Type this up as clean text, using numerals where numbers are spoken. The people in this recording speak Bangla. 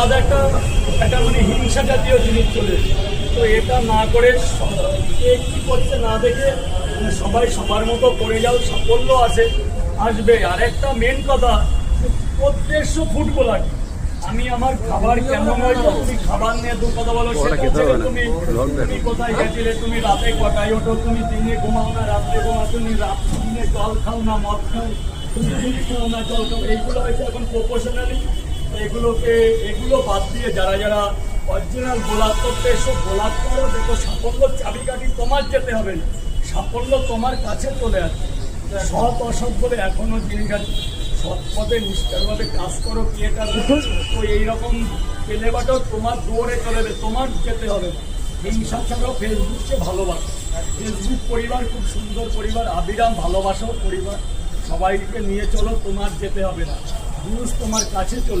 আলাদা একটা একটা মানে হিংসা জাতীয় জিনিস চলে এসেছে। তো এটা না করে কে কী করছে না দেখে মানে সবাই সবার মতো করে যাও, সাফল্য আসবে। আর একটা মেন কথা, উদ্দেশ্য ফুটবল আর কি। আমি আমার খাবার কেমন হয়, তুমি খাবার নিয়ে দু কথা বলো, সেটা ছেড়ে তুমি কোথায় গেছিলে, তুমি রাতে কটায় ওঠো, তুমি দিনে ঘুমাও না রাত্রে ঘুমাও, তুমি দিনে জল খাও না মদ খাও, তুমি দিনে খাও না জল খাও, এইগুলো হয়েছে এখন প্রফেশনালি। এগুলো বাদ দিয়ে যারা অরিজিনাল বোলার করতে এসো, বোলার করো। দেখো, সাফল্য চাবিকাঠি তোমার যেতে হবে না, সাফল্য তোমার কাছে চলে আসবে। সৎ অসৎ বলে এখনো জিনিস আছে, সৎ পথে নিষ্ঠারভাবে কাজ করো, ক্রিয়েটার তো এইরকম পেলে বাটো তোমার দৌড়ে চলে যাবে, তোমার যেতে হবে না। হিংসা ছাড়াও ফেসবুককে ভালোবাসো, ফেসবুক পরিবার খুব সুন্দর পরিবার, আবিরাম ভালোবাসো পরিবার, সবাইকে নিয়ে চলো, তোমার যেতে হবে না, পুরুষ তোমার কাছে চলে